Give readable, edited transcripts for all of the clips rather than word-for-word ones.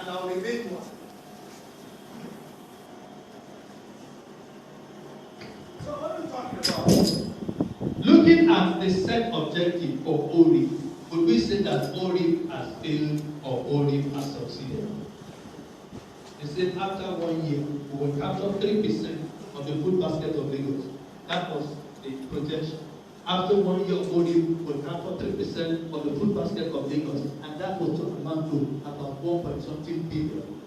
and I'll remain one. So what are we talking about? Looking at the set objective for ORIP, would we say that ORIP has failed or ORIP has succeeded? They said after 1 year, we will capture 3% of the food basket of Lagos. That was the projection. After 1 year, ORIP will capture 3% of the food basket of Lagos, and that was to amount to about 1.something billion.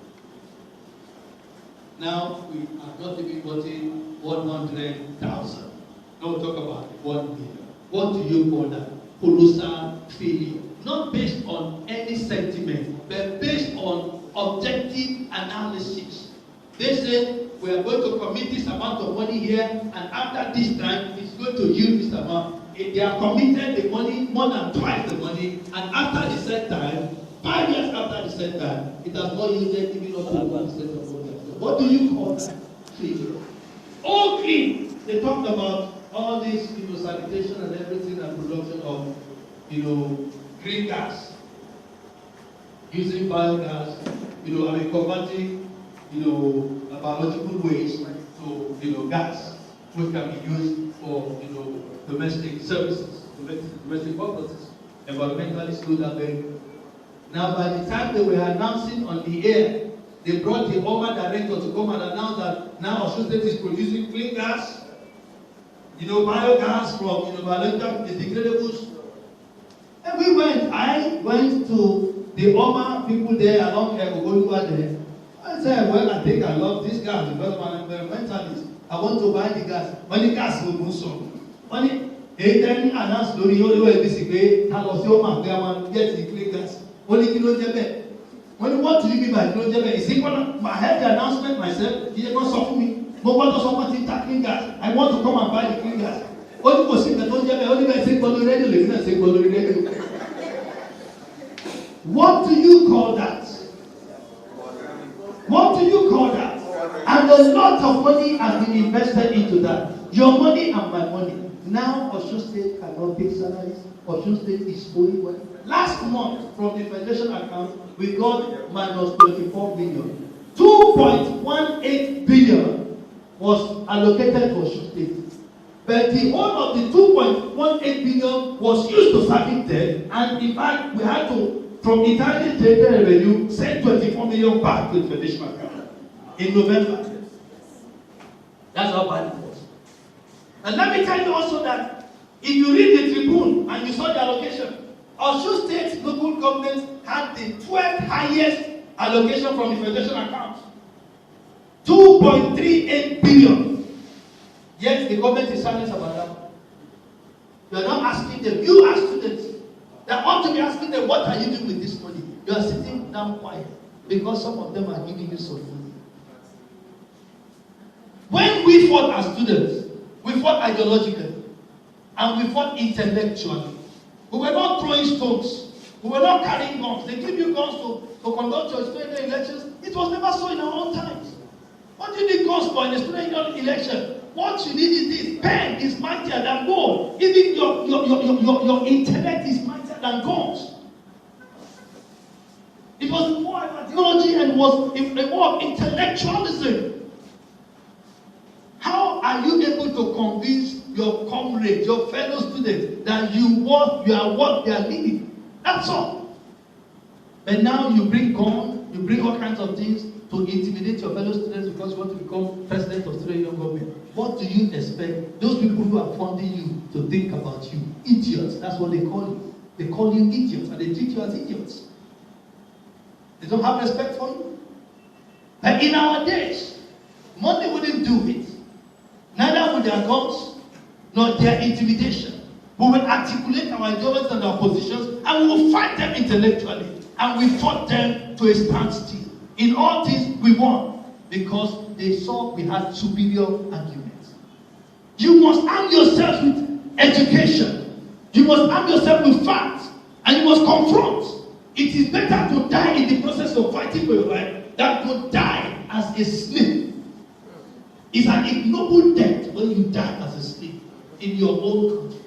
Now we are not even getting 100,000. Now we talk about 1 billion. What do you call that? Colossal failure. Not based on any sentiment, but based on objective analysis. They said we are going to commit this amount of money here, and after this time it's going to yield this amount. If they have committed the money more than twice the money, and after the set time, 5 years after the set time, it has not yielded even up to 1% of money. What do you call that? Failure. All green. They talked about all this, sanitation and everything and production of, green gas, using biogas, converting, biological waste to, gas, which can be used for, domestic services, domestic purposes, environmentally slow that very. Now, by the time they were announcing on the air, they brought the OMA director to come and announce that now Osun State is producing clean gas, biogas from, biological degradables. And I went to the OMA people there along Ogoluwa there. I said, well, I think I love this gas because I'm an environmentalist. I want to buy the gas. When the gas will move so. When it announced Lori OLBC pé ta lọ sí OMA pé a máa get the clean gas. Only kilo jẹ́ bẹ́ẹ̀. What do you mean by kilo jẹ́ bẹ́ẹ̀? Is it gonna? I heard the announcement myself. He just sọ fún mi. Mo gbọ́dọ̀ sọ pé ti ta clean gas. I want to come and buy the clean gas. Only kò sí nǹkan tó jẹ́ bẹ́ẹ̀. Only bẹ́ẹ̀ ṣe gbọ́dọ̀ rédíò lèmi náà ṣe gbọ́dọ̀ rédíò. What do you call that? What do you call that? And a lot of money has been invested into that. Your money and my money. Now Osun State cannot pay salaries. Osun State is owing money. Last month, from the federation account, we got minus 24 billion. 2.18 billion was allocated to Osun State. But the whole of the 2.18 billion was used to serving debt, and in fact, we had to, from Italian State Revenue, send 24 million back to the federation account in November. That's how bad it was. And let me tell you also that if you read the Tribune and you saw the allocation, Osun State local government had the 12th highest allocation from the federation account. 2.38 billion. Yet the government is silent about that. You are not asking them. You are students. They ought to be asking them, what are you doing with this money? You are sitting down quiet because some of them are giving you some money. When we fought as students, we fought ideologically and we fought intellectually. We were not throwing stones. We were not carrying guns. They give you guns to conduct your student elections. It was never so in our own times. What do you need guns for in a student election? What you need is this. Pen is mightier than gold. Even your intellect is mightier than guns. It was more of ideology and was more of intellectualism. How are you able to convince your comrades, your fellow students, that you are what they are needing? That's all. But now you bring guns, you bring all kinds of things to intimidate your fellow students because you want to become president of student union government. What do you expect those people who are funding you to think about you? Idiots. That's what they call you. They call you idiots and they treat you as idiots. They don't have respect for you. But in our days, money wouldn't do it. Neither would their guns, nor their intimidation. We will articulate our ideologies and our positions, and we will fight them intellectually. And we fought them to a standstill. In all this, we won because they saw we had superior arguments. You must arm yourself with education. You must arm yourself with facts. And you must confront. It is better to die in the process of fighting for your life than to die as a slave. It's an ignoble death when you die as a slave in your own country.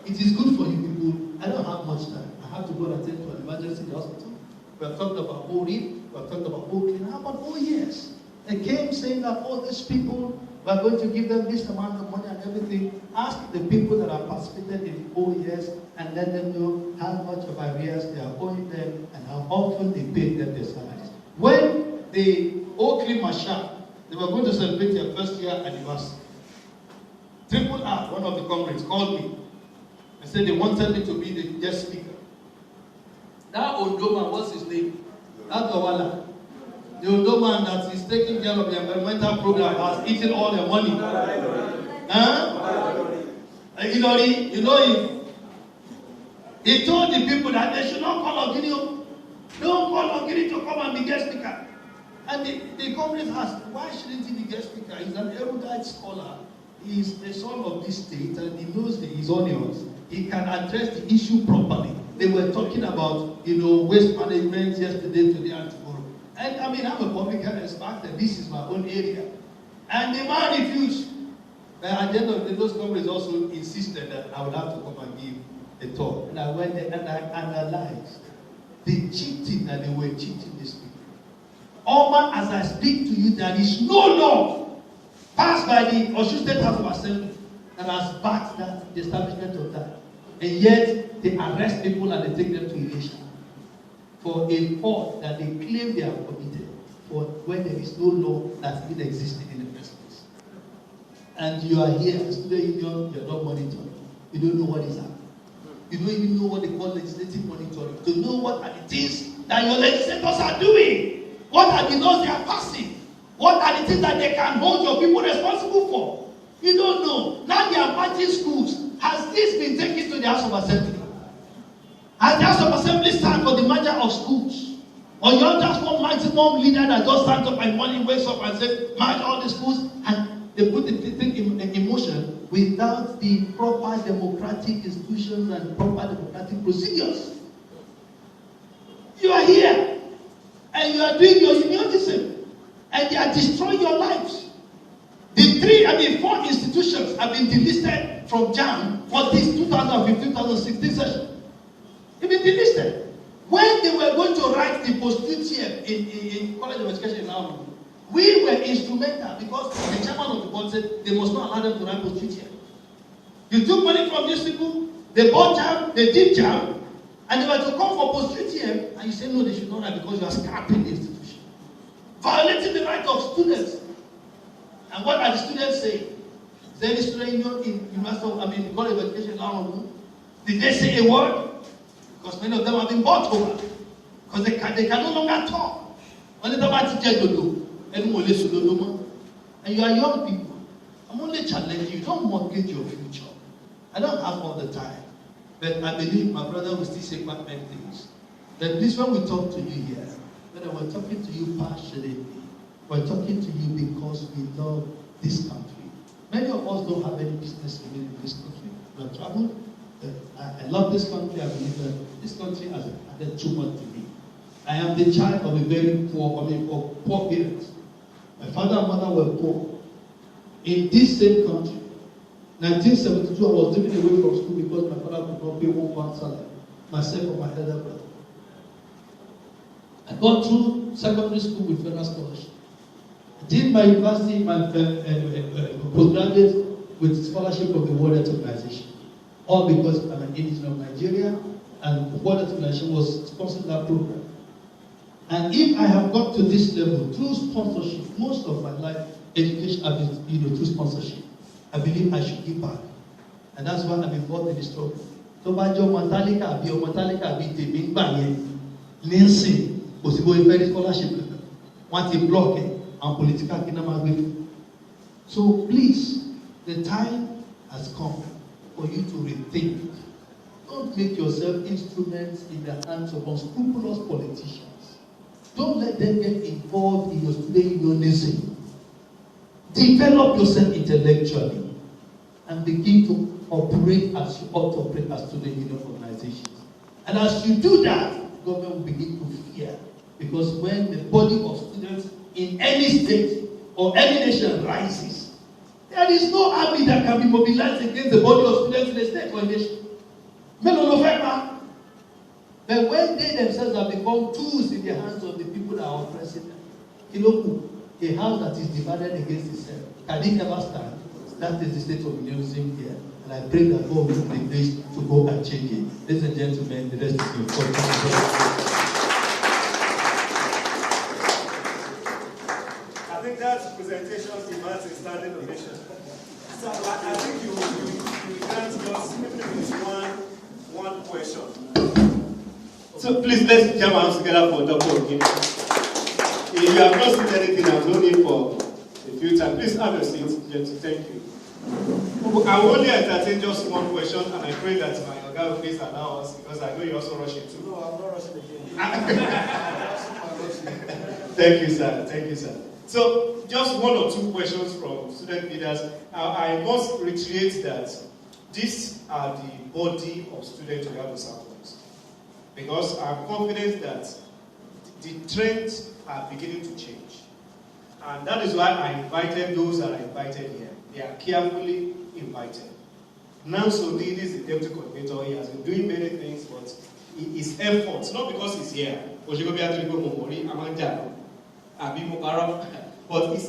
It is good for you people. I don't have much time. I have to go and attend to an emergency in the hospital. We have talked about ORIP, we have talked about OCLIN. How about OES? They came saying that all these people, we are going to give them this amount of money and everything. Ask the people that have participated in OES and let them know how much of arrears they are owing them and how often they pay them their salaries. When the OCLIN Marshal, they were going to celebrate their first year anniversary, Triple R, one of the comrades, called me and said they wanted me to be the guest speaker. That Ondo man, what's his name? That Gawala. The Ondo man that is taking care of the environmental program has eaten all their money. Huh? You know him. He told the people that they should not call Ogini. Don't call Ogini to come and be guest speaker. And the comrades asked, why shouldn't he be guest speaker? He's an erudite scholar. He's the son of this state and he knows his onions. He can address the issue properly. They were talking about, waste management yesterday, today, and tomorrow. And I mean, I'm a public health expert, and this is my own area. And the man refused. But at the end of the day, those companies also insisted that I would have to come and give a talk. And I went there and I analyzed the cheating that they were cheating these people. Almost as I speak to you, there is no law passed by the Osun State House of Assembly that has backed that, the establishment of that. And yet, they arrest people and they take them to Elisha for a fault that they claim they have committed for when there is no law that even existed in the first place. And you are here, student union, you are not monitoring. You don't know what is happening. You don't even know what they call legislative monitoring. To know what are the things that your legislators are doing. What are the laws they are passing? What are the things that they can hold your people responsible for? You don't know. Now they are banning schools. Has this been taken to the House of Assembly? Has the House of Assembly stand for the merger of schools? Or you're just one maximum leader that just stands up and morning wakes up and says, merge all the schools, and they put the thing in motion without the proper democratic institutions and proper democratic procedures. You are here, and you are doing your unionism, and they are destroying your lives. The 4 institutions have been delisted from JAM for this 2015-2016 session. They've been delisted. When they were going to write the post-UTM in College of Education in Laonu, we were instrumental because the chairman of the board said they must not allow them to write post-UTM. You took money from these people, they bought JAM, they did JAM, and they were to come for post-UTM, and you say no, they should not write because you are scrapping the institution. Violating the right of students. And what are the students saying? Is there any student union in the College of Education in Laonu? Did they say a word? Because many of them have been bought over. Because they can no longer talk. When they talk teacher dodo, and you are young people. I'm only challenging you. Don't mortgage your future. I don't have all the time. But I believe my brother will still say quite many things. That this when we talk to you here, when we're talking to you passionately, we're talking to you because we love this country. Many of us don't have any business living in this country. We have traveled. I love this country. I believe that this country has added too much to me. I am the child of a very poor parents. My father and mother were poor. In this same country, 1972, I was driven away from school because my father could not pay £1 salary. Myself and my elder brother. I got through secondary school with federal scholarship. I did my university, my postgraduate with scholarship from the World Health Organization. All because I'm an indigenous of Nigeria and the World Health Organization was sponsoring that program. And if I have got to this level through sponsorship, most of my life, education has been through sponsorship. I believe I should give back. And that's why I'm involved in the struggle. So by your Metallica, be Nancy, possible very scholarship, want to block it, and political kingdom. So please, the time has come for you to rethink. Don't make yourself instruments in the hands of unscrupulous politicians. Don't let them get involved in your student unionism. Develop yourself intellectually and begin to operate as you ought to operate as student union organizations. And as you do that, government will begin to fear. Because when the body of students in any state or any nation rises, there is no army that can be mobilized against the body of students in a state or a nation. The But when they themselves have become tools in the hands of the people that are oppressing them, Kiloku, a house that is divided against itself, can it ever stand? That is the state of unionism here. And I pray that God will give the grace to go and change it. Ladies and gentlemen, the rest is your fault. I think that presentation demands a standing ovation. So I think you can't just, even if it's one question. So please, let's jam our hands together for Dr. Okin. If you have not seen anything, there's no need for the future. Please have your seats, gentlemen. Thank you. I will only entertain just one question, and I pray that my Oga will please allow us, because I know you're also rushing too. No, I'm not rushing again. Thank you, sir. Thank you, sir. So, just one or two questions from student leaders. I must reiterate that these are the body of students who have the samples, because I'm confident that the trends are beginning to change. And that is why I invited those that are invited here. They are carefully invited. Nanso Didi is the deputy coordinator. He has been doing many things, but his efforts, not because he's here, but his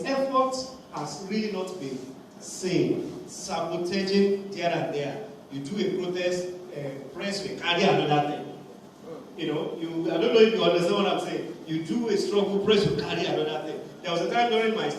efforts has really not been seen. Sabotaging here and there. You do a protest, press will carry another thing. You know, I don't know if you understand what I'm saying. You do a struggle, press will carry another thing. There was a time during my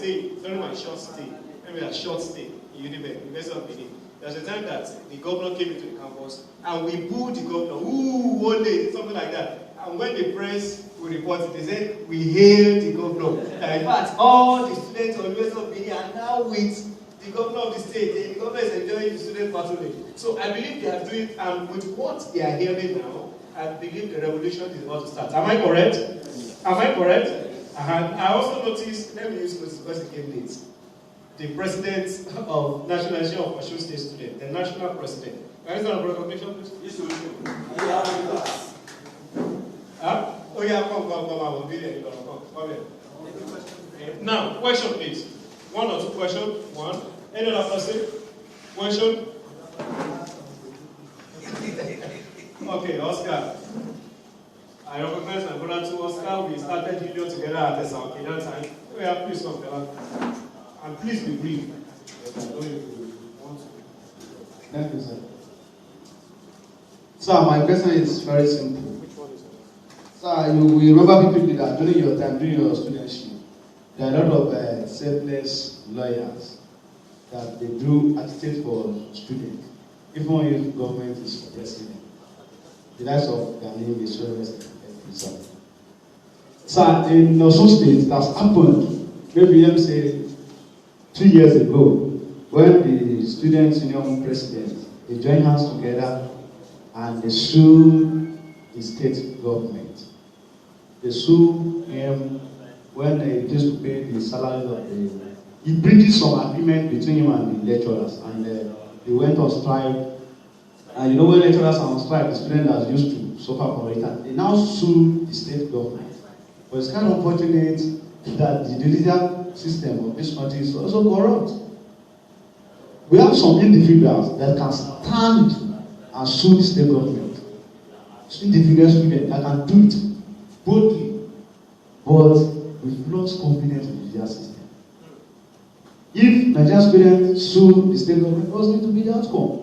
short stay, maybe a short stay in University of Benin. There was a time that the governor came into the campus and we booed the governor. Ooh, one day, something like that. And when the press will report it, they said, we hail the governor. In fact, all the students of the University of Benin are now with the governor of the state. The governor is enjoying the student patronage. So I believe they are doing, and with what they are hearing now, I believe the revolution is about to start. Am I correct? Am I correct? I also noticed, let me use this because it came late. The president of National Association of Osun State Students, the national president. Can you stand up for recognition, please? Yes, we do. Yeah, huh? Oh yeah, come, I will be there. Come here. Now, question please. One or two questions. One. Any other person? Question? Okay, Oscar. I recognize my brother too, Oscar. We started Julio together at the South Kenyan time. Yeah, please come, Bella. And please be brief. Yes, I know you want to. Thank you, sir. Sir, my question is very simple. Which one is it? Sir, you remember people that during your time, during your studentship, there are a lot of selfless lawyers that they do agitate for students, even if government is suppressing them. The likes of Ghanaian is so sir. Sir, in Osun State, it has happened, maybe let me say 2 years ago, when the student union president, they joined hands together and they sued the state government. They sued him when they used to pay the salaries of the. He breached some agreement between him and the lecturers, and they went on strike. And you know, when lecturers are on strike, the students are used to suffer from it, and they now sue the state government. But it's kind of unfortunate that the judicial system of this country is also corrupt. We have some individuals that can stand and sue the state government. Individual students that can do it boldly, but we've lost confidence in the judicial system. If Nigerian students sue the state government, what's going to be the outcome?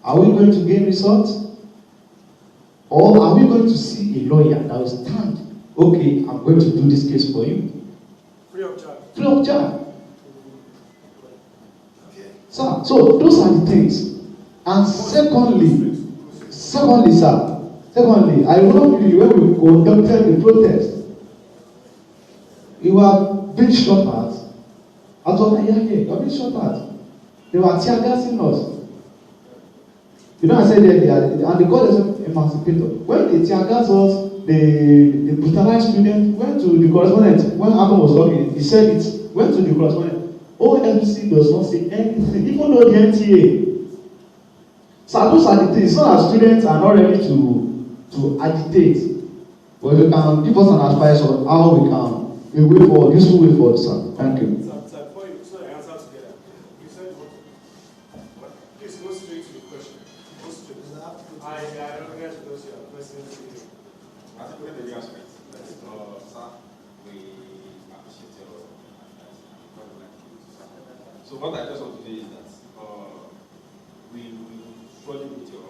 Are we going to gain results? Or are we going to see a lawyer that will stand, okay, I'm going to do this case for you? Free of charge. Free of charge. Okay. So those are the things. And secondly, sir, I remember when we conducted the protest, we were being shot at. I thought, yeah, we were being shot at. They were tear gassing us. You know, I said that and they call themselves emancipator. When they tear gas us, the brutalized student went to the correspondent. When Adam was talking, he said it, went to the correspondent. OFC does not say anything, even though the NTA. So those are the things. Some our students are not ready to agitate. But you can give us an advice on how we can a way forward, useful way forward, sir. Thank you. Sir, before you so I answer together. You said what? Please go straight to the question. Go straight. I recognize those you are questioning. So what I just want to say is that we surely meet your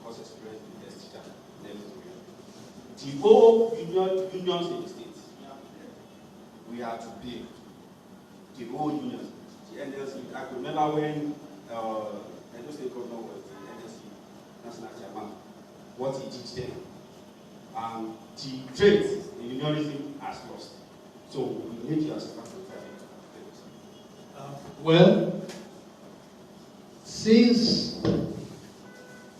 course experience with the teacher next week. The whole unions in the state, we are to pay the whole unions. The NLC, I could remember when Edo State Governor was the NLC National Chairman, what he did then. The trade in unionism has lost. So we need your assistance to try it. Well, since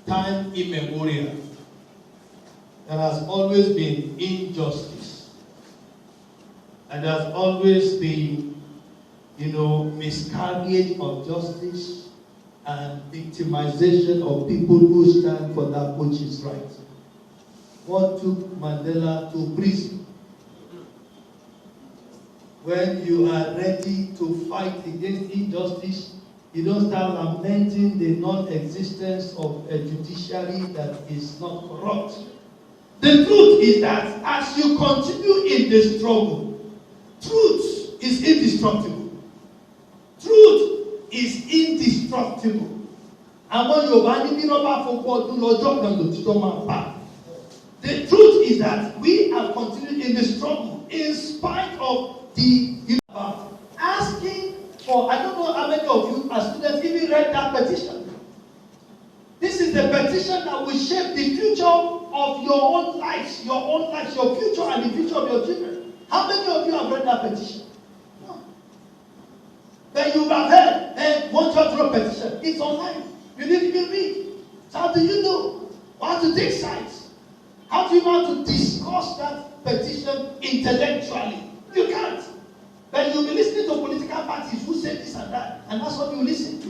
time immemorial, there has always been injustice. And there has always been, miscarriage of justice and victimization of people who stand for that which is right. What took Mandela to prison? When you are ready to fight against injustice, you don't start lamenting the non-existence of a judiciary that is not corrupt. The truth is that as you continue in the struggle, truth is indestructible. Truth is indestructible. And when you are the truth is that we have continued in the struggle in spite of the asking for, I don't know how many of you as students even read that petition. This is the petition that will shape the future of your own lives, your future and the future of your children. How many of you have read that petition? No. But you have heard, one church petition. It's online. You didn't even read. So how do you know? How to take sides? How do you know how to discuss that petition intellectually? You can't. But you'll be listening to political parties who say this and that, and that's what you listen to.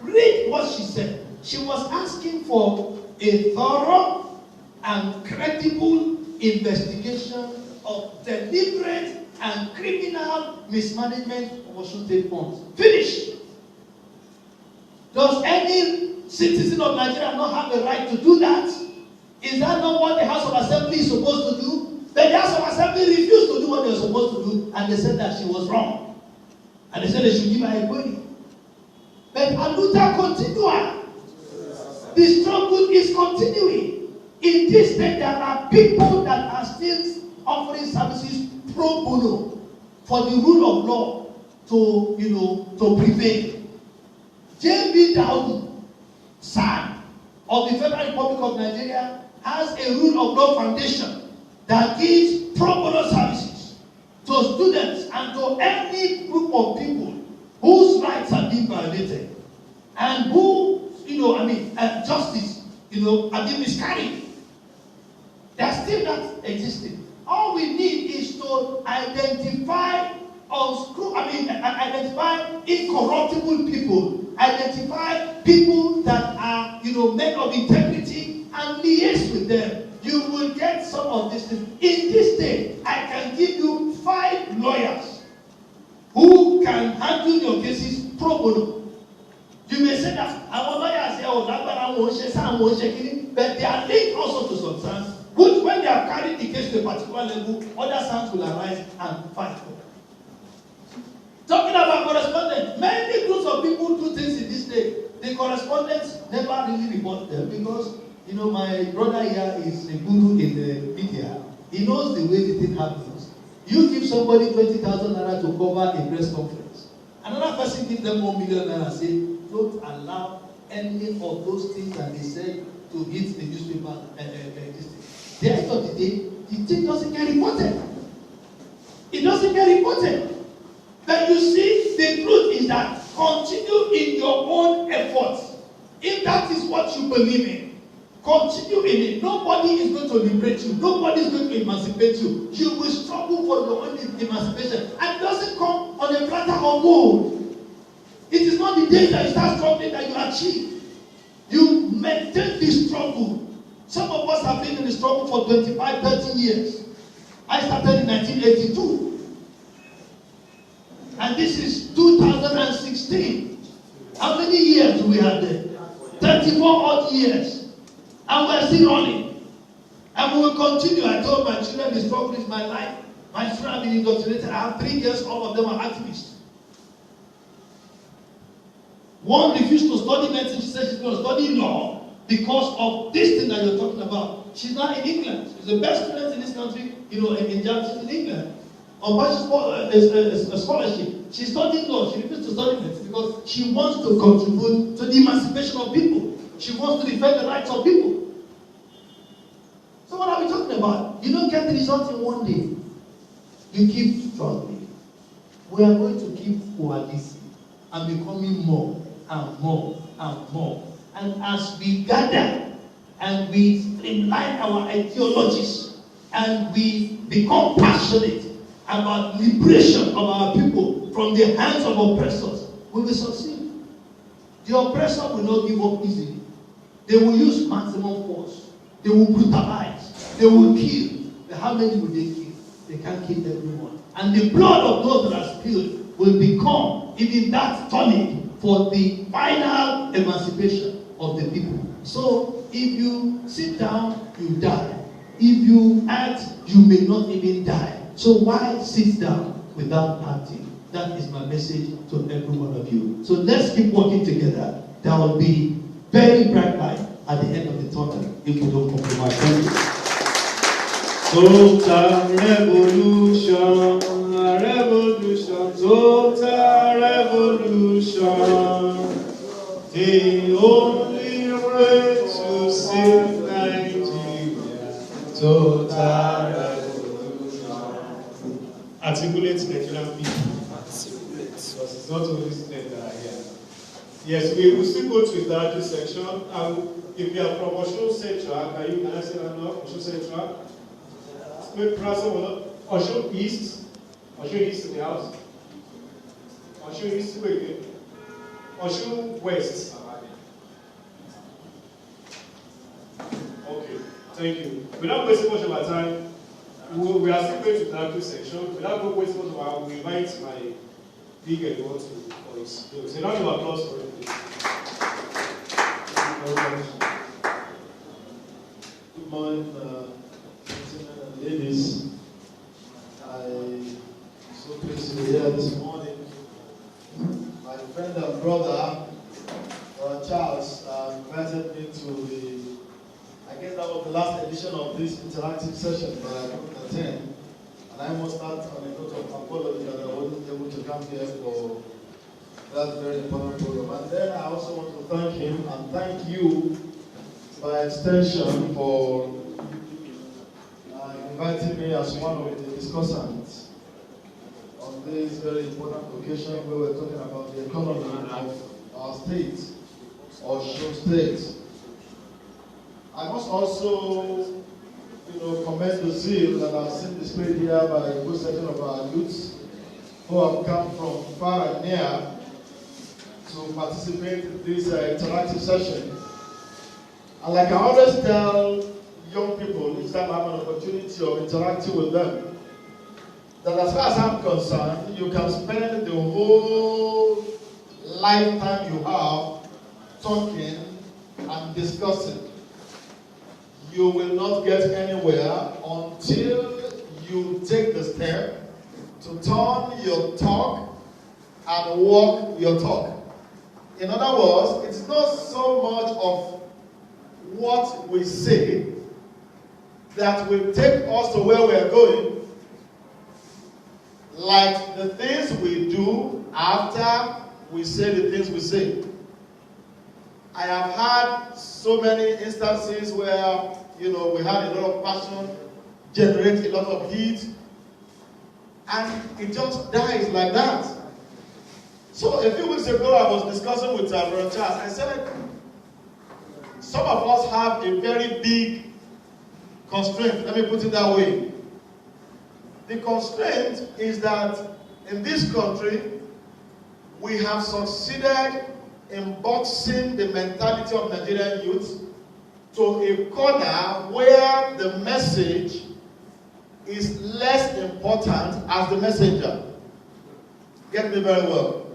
Read what she said. She was asking for a thorough and credible investigation of deliberate and criminal mismanagement of Osun State funds. Finish. Does any citizen of Nigeria not have a right to do that? Is that not what the House of Assembly is supposed to do? But the House of Assembly refused to do what they were supposed to do, and they said that she was wrong. And they said they should give her a query. But Aluta continua. The struggle is continuing. In this state, there are people that are still offering services pro bono for the rule of law to prevail. J.B. Dowd, son of the Federal Republic of Nigeria, has a rule of law foundation that gives pro bono services to students and to any group of people whose rights are being violated and who, justice, are being miscarried. They are still not existing. All we need is to identify incorruptible people, identify people that are, men of integrity, and liaise with them. You will get some of these things. In this state, I can give you 5 lawyers who can handle your cases pro bono. You may say that our lawyers here, but they are linked also to some sons, which when they have carried the case to a particular level, other sons will arise and fight for. Talking about correspondence, many groups of people do things in this state. The correspondents never really report them because my brother here is a guru in the media. He knows the way the thing happens. You give somebody 20,000 naira to cover a press conference. Another person gives them 1 million naira and say, don't allow any of those things that they said to hit the newspaper. At the end of the day, the thing doesn't get reported. It doesn't get reported. But you see, the truth is that continue in your own efforts. If that is what you believe in, continue in it. Nobody is going to liberate you. Nobody is going to emancipate you. You will struggle for your own emancipation. And it doesn't come on a platter of gold. It is not the day that you start struggling that you achieve. You maintain the struggle. Some of us have been in the struggle for 25, 30 years. I started in 1982. And this is 2016. How many years do we have there? 34 odd years. And we're still running. And we will continue. I told my children the struggle is my life. My children have been indoctrinated. I have 3 girls, all of them are activists. One refused to study medicine. She said she's going to study law because of this thing that you're talking about. She's not in England. She's the best student in this country, in Germany, in England. On a scholarship. She's studying law. She refused to study medicine because she wants to contribute to the emancipation of people. She wants to defend the rights of people. So what are we talking about? You don't get the result in one day. You keep struggling. We are going to keep coalescing and becoming more and more and more. And as we gather and we streamline our ideologies and we become passionate about liberation of our people from the hands of oppressors, we will succeed. The oppressor will not give up easily. They will use maximum force. They will brutalize. They will kill. But how many will they kill? They can't kill everyone. And the blood of those that are spilled will become even that tonic for the final emancipation of the people. So if you sit down, you die. If you act, you may not even die. So why sit down without acting? That is my message to every one of you. So let's keep working together. There will be very bright light at the end of the tunnel if we don't compromise. Thank you. Total revolution, revolution, total revolution. The only way to save Nigeria. Total revolution. Articulate Nigerian people. Because it's not only students that are here. Yes, we will still go to the interactive section. If you are from Osho Central, can I say that now? Osho Central? Maybe perhaps Osho East. Osho East in the house. Osho East, wait. Osho West. Okay, thank you. Without wasting much of our time, we are still going to the interactive section. Without wasting much of our time, we invite my big everyone to voice. So a round of applause for him, please. Good morning, gentlemen and ladies. I'm so pleased to be here this morning. My friend and brother, Charles, invited me to I guess that was the last edition of this interactive session, but I couldn't attend. And I must start on a note of apology that I wasn't able to come here for that very important program. And then I also want to thank him and thank you by extension for inviting me as one of the discussants on this very important occasion where we're talking about the economy of our state, Osho State. I must also commend the zeal that I've seen displayed here by a good section of our youths who have come from far and near to participate in this interactive session. And like I always tell young people, each time I have an opportunity of interacting with them, that as far as I'm concerned, you can spend the whole lifetime you have talking and discussing. You will not get anywhere until you take the step to turn your talk and walk your talk. In other words, it's not so much of what we say that will take us to where we are going, like the things we do after we say the things we say. I have had so many instances where, we had a lot of passion, generate a lot of heat, and it just dies like that. So a few weeks ago, I was discussing with Brother Charles. I said, some of us have a very big constraint. Let me put it that way. The constraint is that in this country, we have succeeded in boxing the mentality of Nigerian youth to a corner where the message is less important as the messenger. Get me very well.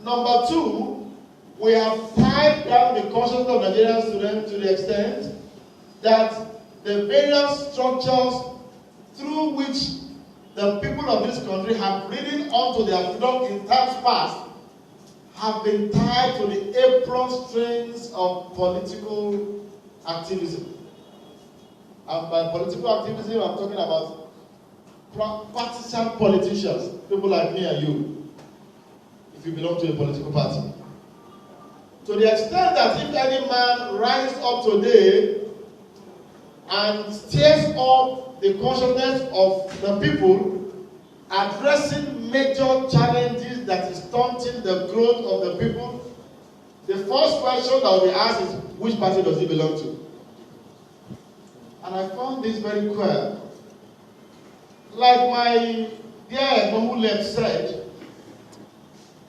Number two, we have tied down the consciousness of Nigerian students to the extent that the various structures through which the people of this country have ridden onto their freedom in times past have been tied to the apron strings of political activism. And by political activism, I'm talking about partisan politicians, people like me and you, if you belong to a political party. To the extent that if any man rises up today and stirs up the consciousness of the people, addressing major challenges that is stunting the growth of the people, the first question that will be asked is, which party does he belong to? And I found this very clear. Like my dear who left said,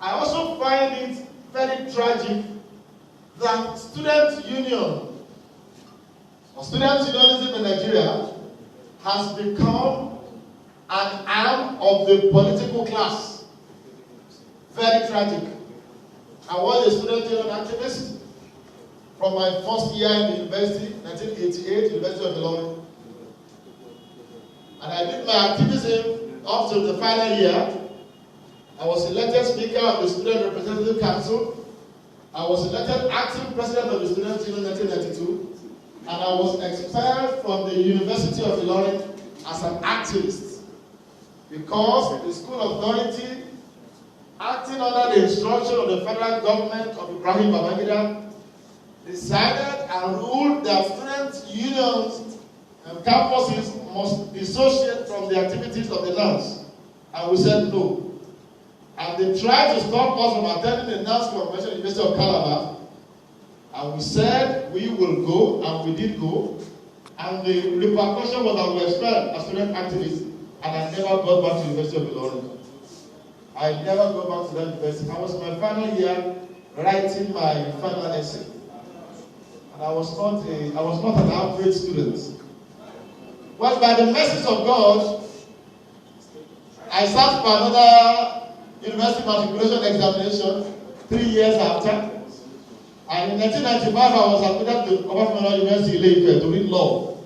I also find it very tragic that student union or student unionism in Nigeria has become an arm of the political class. Very tragic. I was a student union activist from my first year in the university, 1988, University of Ilorin. And I did my activism up to the final year. I was elected Speaker of the Student Representative Council. I was elected acting President of the Student Union in 1992. And I was expelled from the University of Ilorin as an activist. Because the school authority, acting under the instruction of the federal government of Ibrahim Babangida, decided and ruled that student unions and campuses must dissociate from the activities of the lands. And we said no. And they tried to stop us from attending the NAS convention at the University of Calabar. And we said we will go, and we did go. And the repercussion was that we were expelled as student activists. And I never got back to the University of Ilorin. I never got back to that university. I was in my final year writing my final essay. And I was not an average student. Well, by the mercies of God, I sat for another university matriculation examination 3 years after. And in 1995, I was admitted to Obafemi University in Ile-Ife to read law.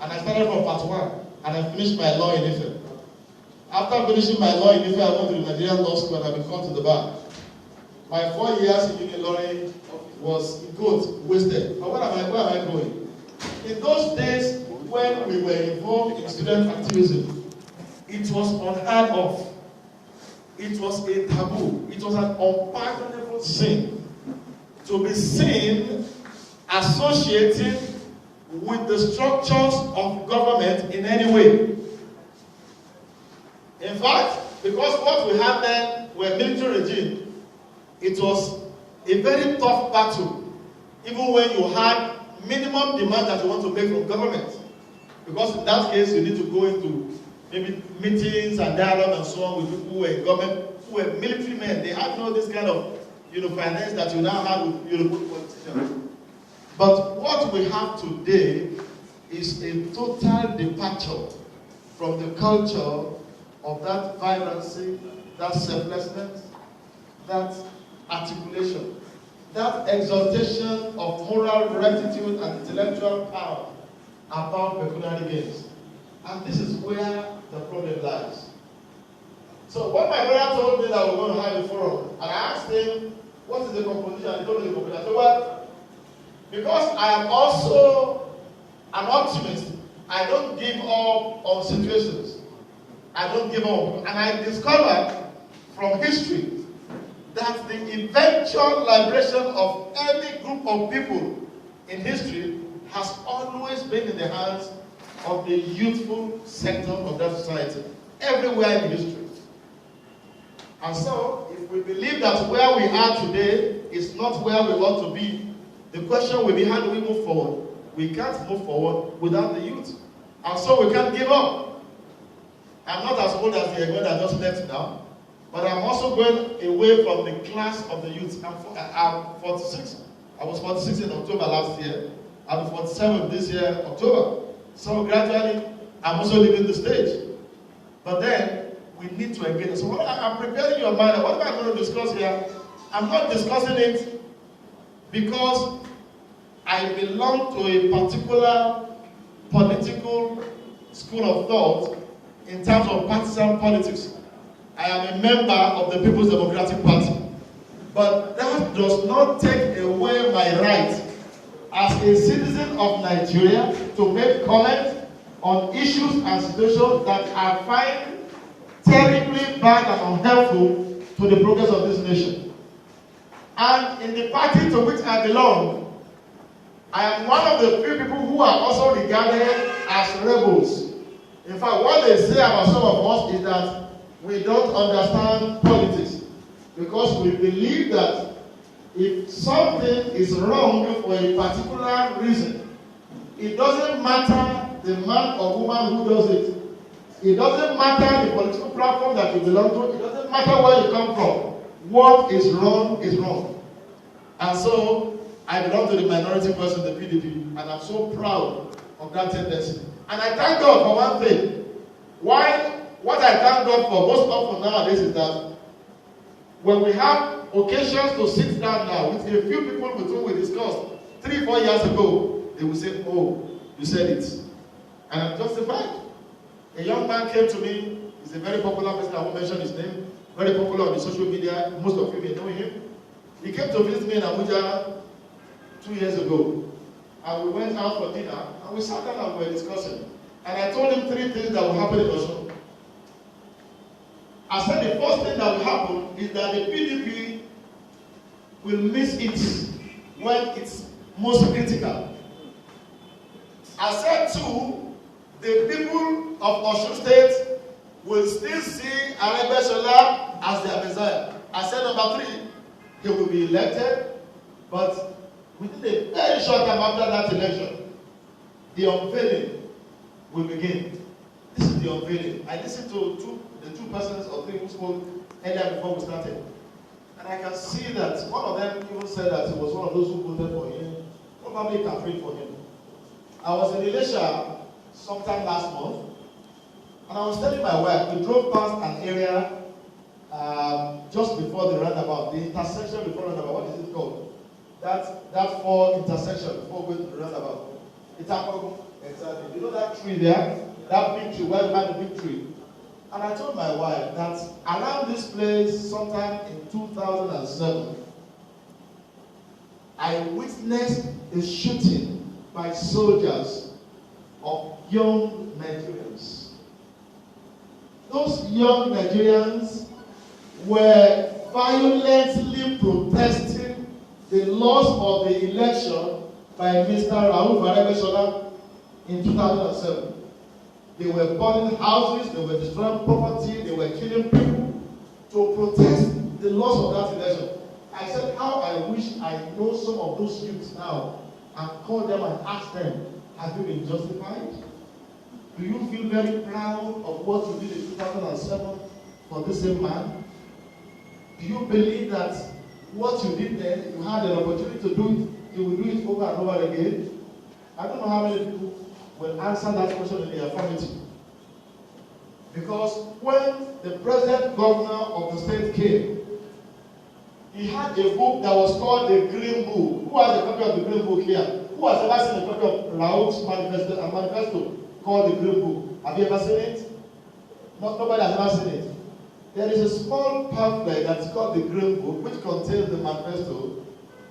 And I started from part 1, and I finished my law in Ife. After finishing my law in Ife, I went to the Nigerian Law School and I became called to the bar. My 4 years in Ilorin was wasted. But where am I going? In those days, when we were involved in student activism, it was unheard of. It was a taboo. It was an unpardonable sin to be seen associating with the structures of government in any way. In fact, because what we had then were military regime, it was a very tough battle, even when you had minimum demand that you want to make from government. Because in that case, you need to go into maybe meetings and dialogue and so on with people who were in government, who were military men. They had no this kind of finance that you now have with European politicians. But what we have today is a total departure from the culture of that vibrancy, that selflessness, that articulation, that exaltation of moral rectitude and intellectual power about pecuniary gains. And this is where the problem lies. So when my brother told me that we were going to have a forum, and I asked him, what is the composition? He told me the composition. I said, well, because I am also an optimist, I don't give up on situations. I don't give up. And I discovered from history that the eventual liberation of any group of people in history has always been in the hands of the youthful sector of that society, everywhere in history. And so, if we believe that where we are today is not where we ought to be, the question will be, how do we move forward? We can't move forward without the youth. And so we can't give up. I'm not as old as the girl that just left now, but I'm also going away from the class of the youth. I'm 46. I was 46 in October last year. I'm 47 this year, October. So gradually, I'm also leaving the stage. But then, we need to engage. So I'm preparing your mind. What am I going to discuss here? I'm not discussing it because I belong to a particular political school of thought in terms of partisan politics. I am a member of the People's Democratic Party. But that does not take away my right as a citizen of Nigeria to make comments on issues and situations that I find terribly bad and unhelpful to the progress of this nation. And in the party to which I belong, I am one of the few people who are also regarded as rebels. In fact, what they say about some of us is that we don't understand politics because we believe that if something is wrong for a particular reason, it doesn't matter the man or woman who does it. It doesn't matter the political platform that you belong to. It doesn't matter where you come from. What is wrong is wrong. And so, I belong to the minority person, the PDP, and I'm so proud of that tendency. And I thank God for one thing. What I thank God for most often nowadays is that when we have occasions to sit down now with a few people with whom we discussed 3-4 years ago, they will say, "Oh, you said it." And I'm justified. A young man came to me. He's a very popular person. I won't mention his name. Very popular on the social media. Most of you may know him. He came to visit me in Abuja 2 years ago. And we went out for dinner. And we sat down and we were discussing. And I told him 3 things that will happen in Osun. I said the first thing that will happen is that the PDP will miss it when it's most critical. I said 2, the people of Osun State will still see Aregbesola as their Messiah. I said number 3, he will be elected, but within a very short time after that election, the unveiling will begin. This is the unveiling. I listened to the 2 persons or 3 who spoke earlier before we started. And I can see that one of them even said that he was one of those who voted for him, probably campaigned for him. I was in Elisha sometime last month, and I was telling my wife, we drove past an area just before the roundabout, the intersection before the roundabout. What is it called? That 4 intersection before going to the roundabout. Exactly. You know that tree there? That big tree, where we had the big tree. And I told my wife that around this place, sometime in 2007, I witnessed a shooting by soldiers of young Nigerians. Those young Nigerians were violently protesting the loss of the election by Mr. Rauf Aregbesola in 2007. They were burning houses, they were destroying property, they were killing people to protest the loss of that election. I said, how I wish I know some of those youths now and call them and ask them, have you been justified? Do you feel very proud of what you did in 2007 for this same man? Do you believe that what you did then, if you had an opportunity to do it, you will do it over and over again? I don't know how many people will answer that question in the affirmative. Because when the present governor of the state came, he had a book that was called the Green Book. Who has a copy of the Green Book here? Who has ever seen a copy of Rauf's manifesto called the Green Book? Have you ever seen it? Nobody has ever seen it. There is a small pamphlet that's called the Green Book, which contains the manifesto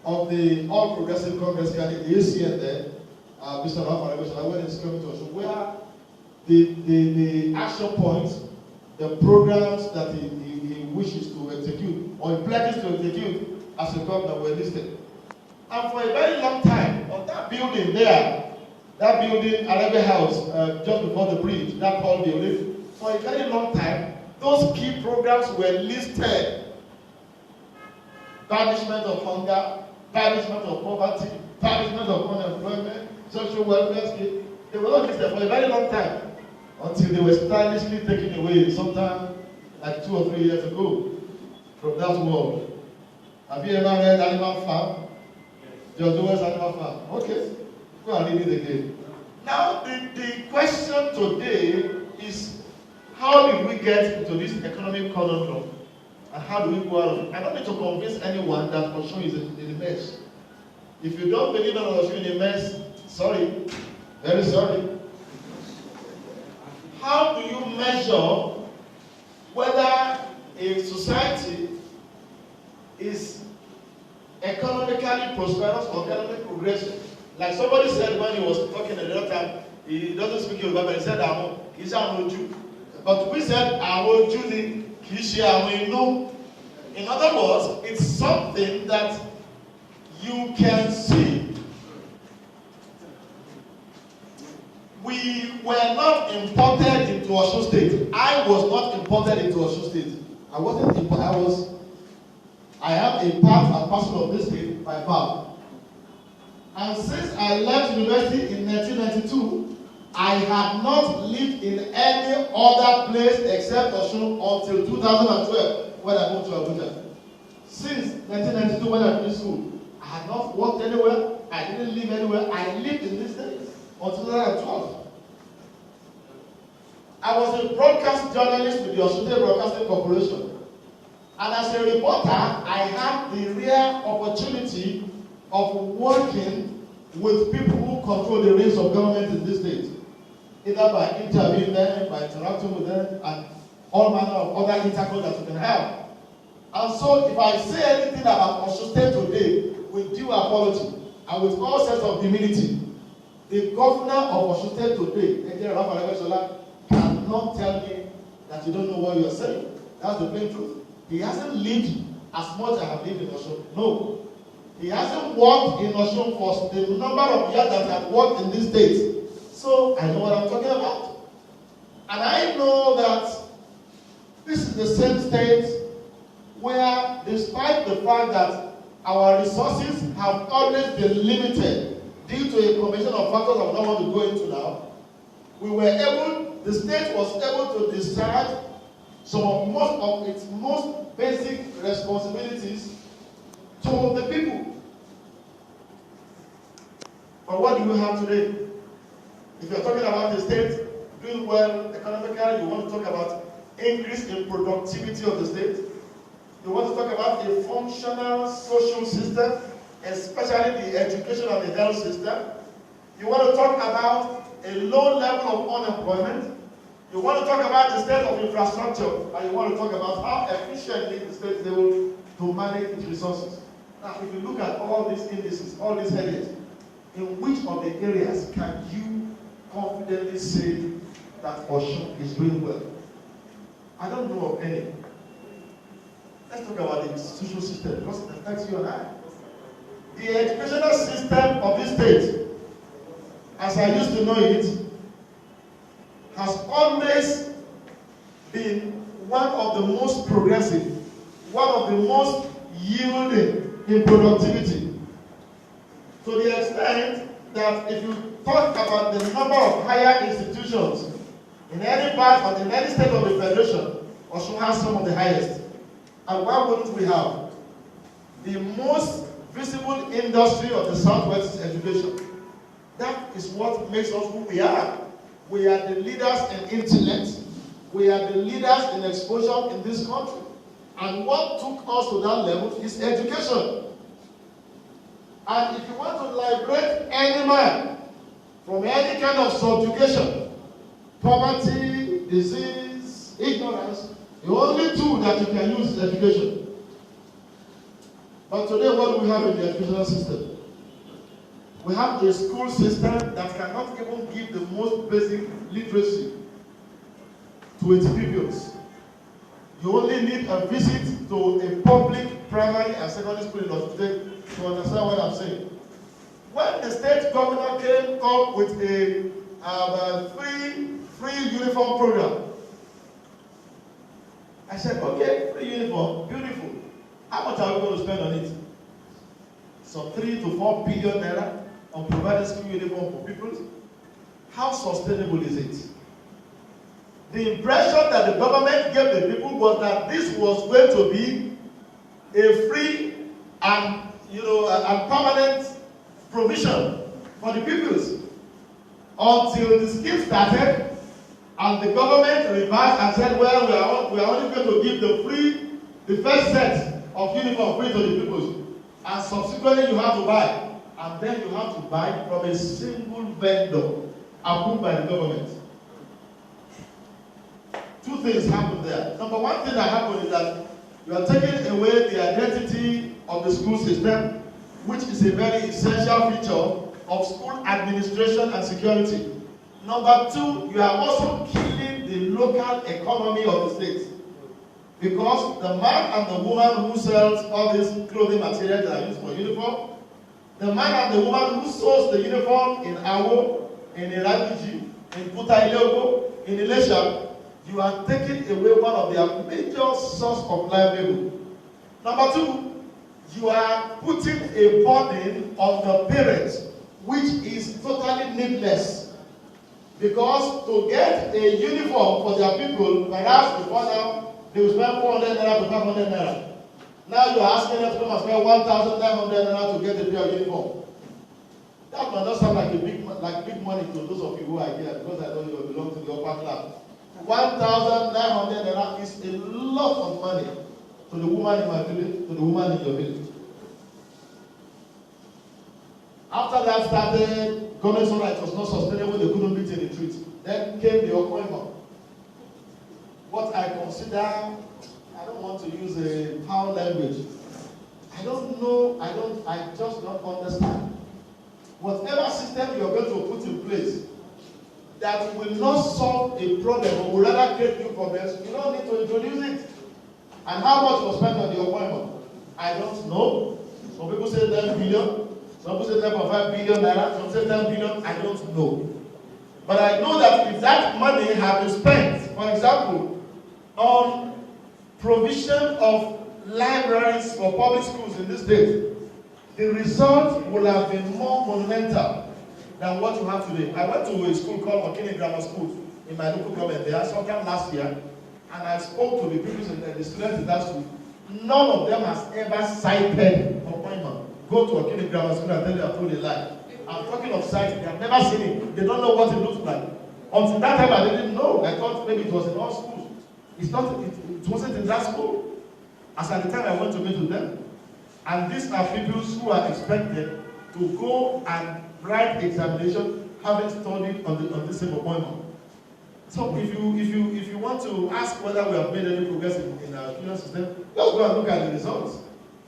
of the All Progressive Congress candidate, the ACN there, Mr. Rauf Aregbesola, when he's coming to us, where the action points, the programs that he wishes to execute, or he pledges to execute as a governor were listed. And for a very long time, on that building there, that building, Arebe House, just before the bridge, that tall building, for a very long time, those key programs were listed. Banishment of hunger, banishment of poverty, banishment of unemployment, social welfare scheme. They were not listed for a very long time until they were stylishly taken away sometime like 2 or 3 years ago from that world. Have you ever read Animal Farm? George Orwell's Animal Farm. Okay, go and read it again. Now, the question today is, how did we get into this economic conundrum? And how do we go out of it? I don't need to convince anyone that Osun is in a mess. If you don't believe that Osun is in a mess, sorry, very sorry. How do you measure whether a society is economically prosperous or economically progressive. Like somebody said when he was talking the other time, he doesn't speak Yoruba, but he said, he's a Jew. But we said, our Jew, in other words, it's something that you can see. We were not imported into Osun State. I was not imported into Osun State. I wasn't imported. I am a part and parcel of this state by birth. And since I left university in 1992, I had not lived in any other place except Osun until 2012 when I moved to Abuja. Since 1992 when I finished school, I had not worked anywhere. I didn't live anywhere. I lived in this state until 2012. I was a broadcast journalist with the Osun State Broadcasting Corporation. And as a reporter, I had the rare opportunity of working with people who control the reins of government in this state, either by interviewing them, by interacting with them, and all manner of other intercourse that you can have. And so, if I say anything about Osun State today, with due apology and with all sense of humility, the governor of Osun State today, Engineer Raphael Aregbesola, cannot tell me that you don't know what you are saying. That's the plain truth. He hasn't lived as much as I have lived in Osun. No. He hasn't worked in Osun for the number of years that I have worked in this state. So I know what I'm talking about. And I know that this is the same state where, despite the fact that our resources have always been limited due to a combination of factors I don't want to go into now, the state was able to discharge most of its most basic responsibilities to the people. But what do we have today? If you're talking about the state doing well economically, you want to talk about increase in productivity of the state. You want to talk about a functional social system, especially the education and the health system. You want to talk about a low level of unemployment. You want to talk about the state of infrastructure, and you want to talk about how efficiently the state is able to manage its resources. Now, if you look at all these indices, all these headings, in which of the areas can you confidently say that Osun is doing well? I don't know of any. Let's talk about the institutional system, because it affects you and I. The educational system of this state, as I used to know it, has always been one of the most progressive, one of the most yielding in productivity. To the extent that if you talk about the number of higher institutions in any part or in any state of the federation, Osun has some of the highest. And why wouldn't we have? The most visible industry of the Southwest is education. That is what makes us who we are. We are the leaders in intellect. We are the leaders in exposure in this country. And what took us to that level is education. And if you want to liberate any man from any kind of subjugation, poverty, disease, ignorance, the only tool that you can use is education. But today, what do we have in the educational system? We have a school system that cannot even give the most basic literacy to its pupils. You only need a visit to a public primary and secondary school in Osun State to understand what I'm saying. When the state governor came up with a free uniform program, I said, okay, free uniform, beautiful. How much are we going to spend on it? Some 3 to 4 billion naira on providing school uniform for people. How sustainable is it? The impression that the government gave the people was that this was going to be a free and and permanent provision for the pupils, until the scheme started and the government reversed and said, well, we are only going to give the first set of uniform free to the pupils, and subsequently you have to buy, and then you have to buy from a single vendor approved by the government. Two things happen there. Number one thing that happened is that you are taking away the identity of the school system, which is a very essential feature of school administration and security. Number two, you are also killing the local economy of the state. Because the man and the woman who sells all these clothing materials that are used for uniform, the man and the woman who sews the uniform in Awo, in Iraqiji, in Kuta Ileogo, in Ilesha, you are taking away one of their major source of livelihood. Number two, you are putting a burden on the parents, which is totally needless. Because to get a uniform for their people, perhaps before now, they will spend 400 naira to 500 naira. Now you are asking them to come and spend 1,900 naira to get a pair of uniform. That might not sound like big money to those of you who are here, because I know you belong to the upper class. 1,900 naira is a lot of money to the woman in my village, to the woman in your village. After that started, government saw that it was not sustainable, they couldn't meet in the retreat. Then came the appointment. What I consider, I don't want to use a power language. I don't know, I just don't understand. Whatever system you are going to put in place that will not solve a problem or will rather create new problems, you don't need to introduce it. And how much was spent on the appointment? I don't know. Some people say 10 billion, some people say 10.5 billion naira, some say 10 billion, I don't know. But I know that if that money had been spent, for example, on provision of libraries for public schools in this state, the result would have been more monumental than what you have today. I went to a school called Okene Grammar School in my local government there sometime last year, and I spoke to the people in the students in that school. None of them has ever cited appointment. Go to Okene Grammar School and tell them I told a lie. I'm talking of citing. They have never seen it. They don't know what it looks like. Until that time, I didn't know. I thought maybe it was in all schools. It's not. It wasn't in that school. As at the time I went to meet with them. And these are people who are expected to go and write examination having studied on the same appointment. So if you want to ask whether we have made any progress in our education system, just go and look at the results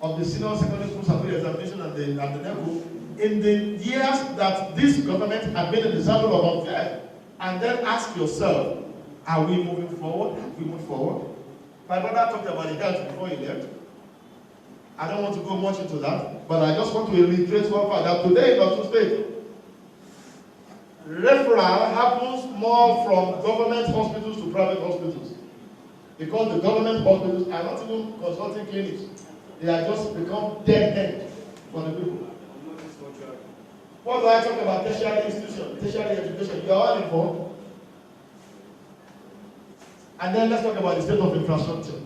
of the senior secondary school certificate examination and the NECO in the years that this government had been in the circle of affairs, and then ask yourself, are we moving forward? Have we moved forward? My brother talked about the health before he left. I don't want to go much into that, but I just want to reiterate one fact that today in Osun State, referral happens more from government hospitals to private hospitals. Because the government hospitals are not even consulting clinics. They are just become dead end for the people. What do I talk about tertiary institution, tertiary education? You are all involved. And then let's talk about the state of infrastructure.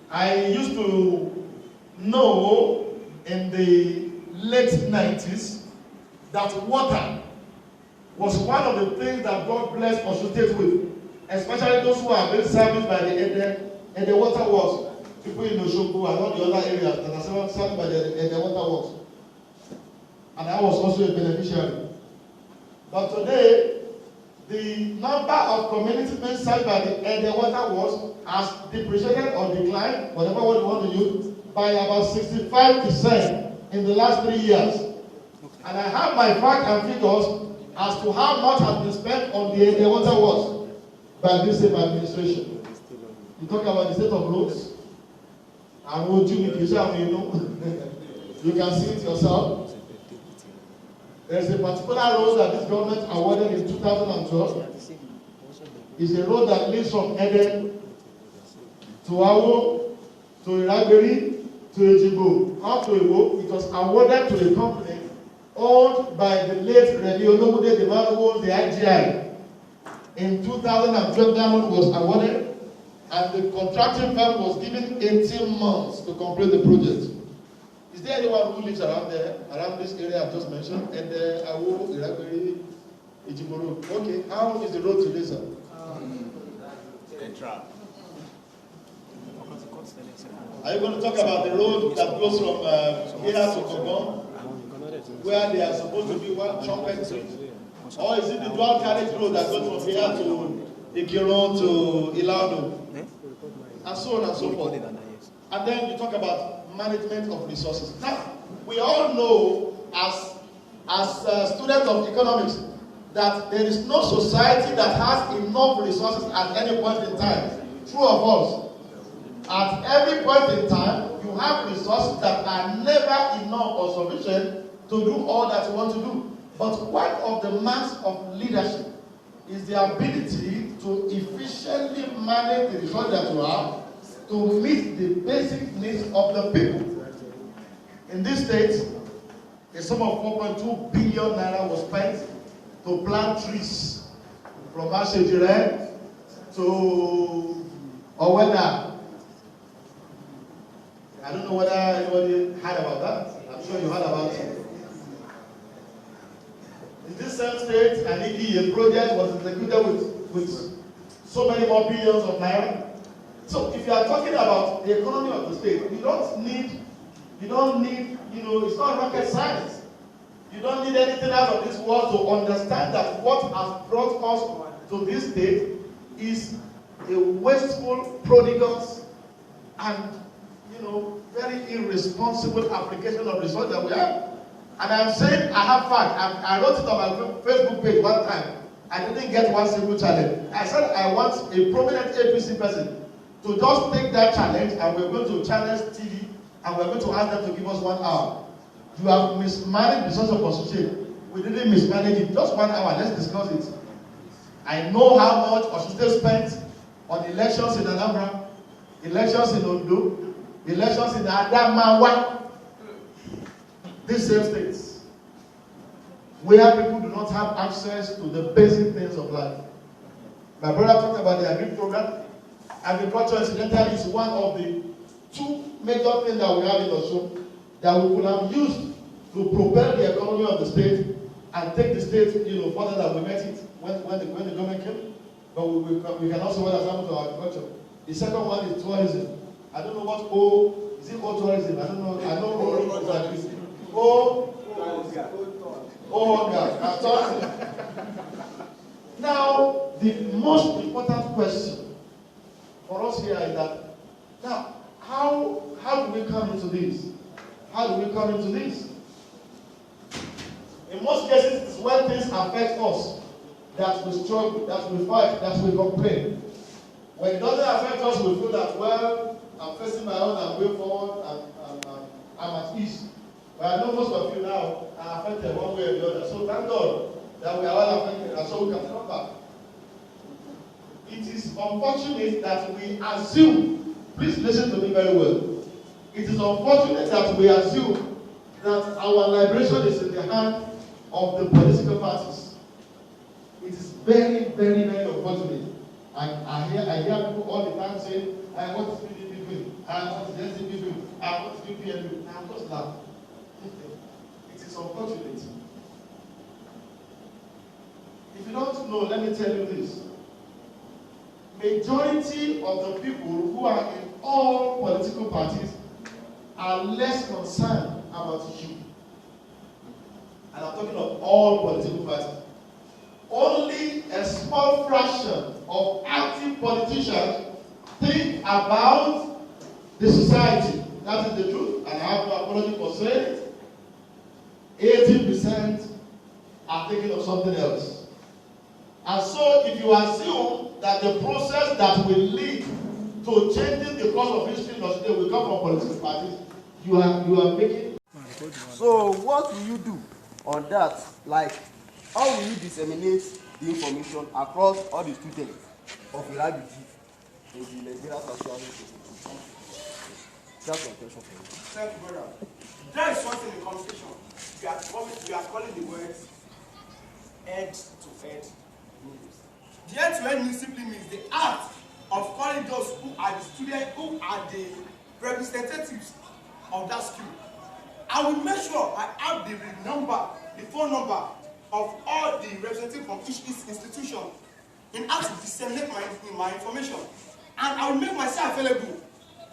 I used to know in the late 90s that water was one of the things that God blessed Osun State with, especially those who are being serviced by the water works. People in Osogbo and all the other areas that are served by the water works. And I was also a beneficiary. But today, the number of communities being served by the water works has depreciated or declined, whatever word you want to use, by about 65% in the last 3 years. And I have my facts and figures as to how much has been spent on the water works by this same administration. You talk about the state of roads, and you can see it yourself. There is a particular road that this government awarded in 2012. It's a road that leads from Eden to Awo, to Iragberi, to Ejigbo, up to Iwo. It was awarded to a company owned by the late Remi Olomude, the man who owns the IGI. In 2012, that one was awarded, and the contracting firm was given 18 months to complete the project. Is there anyone who lives around there, around this area I've just mentioned? And Awo, Iragberi, Ejigbo Road. Okay, how is the road to Lisa? Are you going to talk about the road that goes from here to Kogon, where they are supposed to be one trumpet street? Or is it the dual carriage road that goes from here to Ikiro to Ilado? And so on and so forth. And then you talk about management of resources. Now, we all know as students of economics that there is no society that has enough resources at any point in time. True or false? At every point in time, you have resources that are never enough or sufficient to do all that you want to do. But one of the marks of leadership is the ability to efficiently manage the resources that you have to meet the basic needs of the people. In this state, a sum of 4.2 billion naira was spent to plant trees from Ashejire to Owena. I don't know whether anybody heard about that. I'm sure you heard about it. In this same state, Aniki, a project was executed with so many more billions of naira. So if you are talking about the economy of the state, you don't need, it's not rocket science. You don't need anything out of this world to understand that what has brought us to this state is a wasteful, prodigal, and very irresponsible application of resources that we have. And I'm saying I have fact. I wrote it on my Facebook page one time. I didn't get one single challenge. I said I want a prominent APC person to just take that challenge, and we're going to challenge TV, and we're going to ask them to give us 1 hour. You have mismanaged the source of association. We didn't mismanage it. Just 1 hour. Let's discuss it. I know how much Osunte spent on elections in Anambra, elections in Ondo, elections in Adamawa. These same states, where people do not have access to the basic things of life. My brother talked about the agri program. Agriculture, incidentally, is one of the 2 major things that we have in Osun that we could have used to propel the economy of the state and take the state, further than we met it when the government came. But we can also what has happened to agriculture. The second one is tourism. I don't know what is it O tourism? I don't know. I know O tourism. Tourism. Now, the most important question for us here is that now, how do we come into this? How do we come into this? In most cases, it's when things affect us that we struggle, that we fight, that we complain. When it doesn't affect us, we feel that, well, I'm facing my own, I'm going forward, I'm at ease. But I know most of you now are affected one way or the other. So thank God that we are all affected, and so we can come back. It is unfortunate that we assume, please listen to me very well. It is unfortunate that we assume that our liberation is in the hand of the political parties. It is very, very, very unfortunate. I hear people all the time saying, what is PDP doing? What is the SDP doing? What is PPN doing? I'm just laughing. It is unfortunate. If you don't know, let me tell you this. Majority of the people who are in all political parties are less concerned about you. And I'm talking of all political parties. Only a small fraction of active politicians think about the society. That is the truth, and I have no apology for saying it. 80% are thinking of something else. And so, if you assume that the process that will lead to changing the course of history in Australia will come from political parties, you are making. So, what will you do on that? Like, how will you disseminate the information across all the students of Irabiji in the Nigerian social institution? That's my question for you. Thank you, brother. There is something in the conversation. We are calling the words head-to-head meetings. The head-to-head meeting simply means the act of calling those who are the students, who are the representatives of that school. I will make sure I have the phone number of all the representatives from each institution in order to disseminate my information. And I will make myself available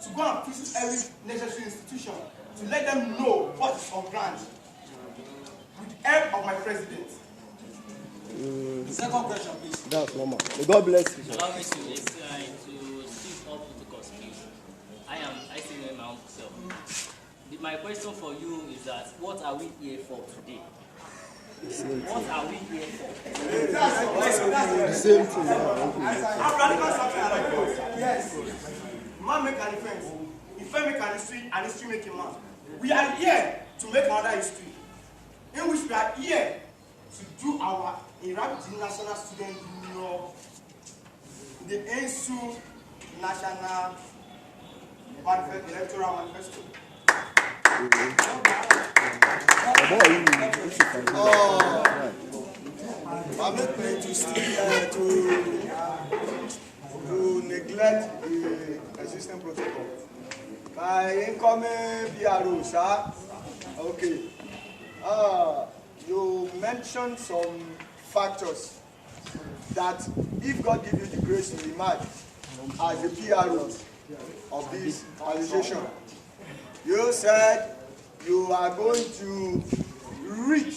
to go and visit every necessary institution to let them know what is on ground with the help of my president. The second question, please. That's normal. May God bless you. Allow me to speak up to the Constitution. I say my own self. My question for you is that what are we here for today? What are we here for? The same thing. I'm radical something I like this. Yes. Man make an defense. If I make an history making man. We are here to make another history. In which we are here to do our Iraqi National Student Union, the ENSU National Electoral Manifesto. I'm not going to neglect the existing protocol. My incoming PRO, sir. Okay. You mentioned some factors that if God give you the grace to emerge as the PRO of this organization, you said you are going to read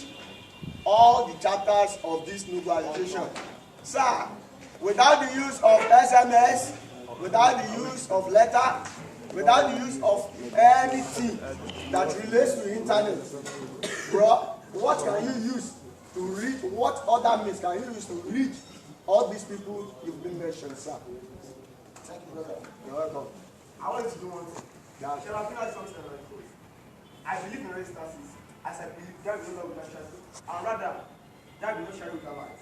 all the chapters of this new organization. Sir, without the use of SMS, without the use of letter, without the use of anything that relates to the internet, bro, what can you use to read? What other means can you use to read all these people you've been mentioned, sir? Thank you, brother. You're welcome. I want to do one thing. Shall I finish something like this? I believe in instances, as I believe there is no love without shadow, and rather, there is no shadow without light.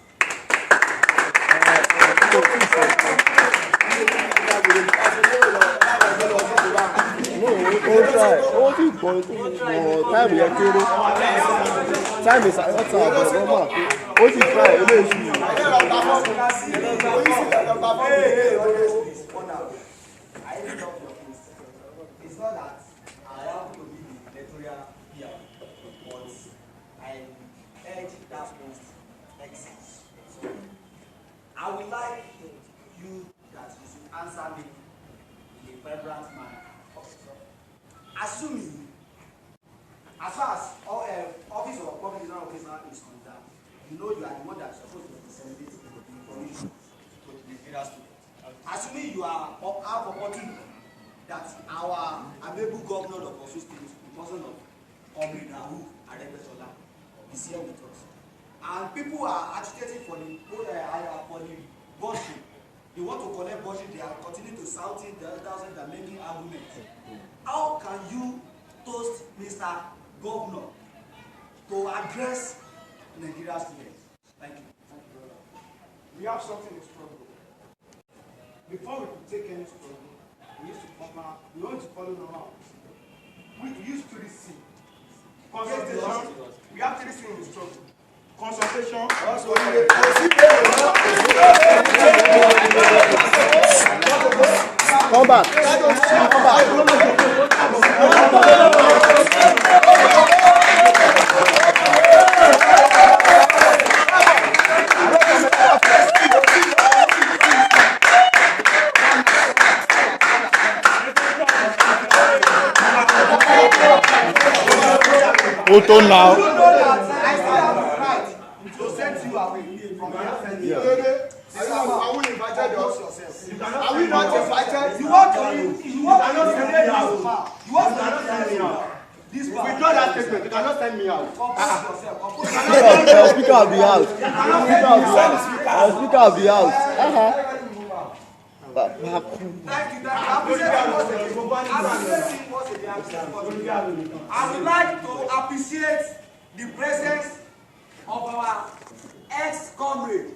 No, don't try. Don't you go to time we are killing. Time is not time, but normal. What you try, you know. It's not that I have to be the electoral PR, but I urge that post exit. So I would like you that you should answer me in a vibrant manner. Assuming, as far as office of public officer is concerned, you know you are the one that is supposed to disseminate the information to the Nigerian students. Assuming you have opportunity that our amiable governor of Osun State, the person of Comrade Rahu Aregbesola, is here with us. And people are agitating for the budget. They want to collect budget, they are continuing to shout it, they are making arguments. How can you toast Mr. Governor to address Nigerian students? Thank you. Thank you, brother. We have something in struggle. Before we could take any struggle, we used to follow normal. We used to receive consultation. We have to listen in the struggle. Consultation. Come back. Hold on now. I still have the right to send you away from here. Are we invited? Are we not invited? You want to send me out. You want to send me out. This Withdraw that statement. You cannot send me out. Speaker of the House. Speaker of the House. Thank you. I would like to appreciate the presence of our ex-comrade,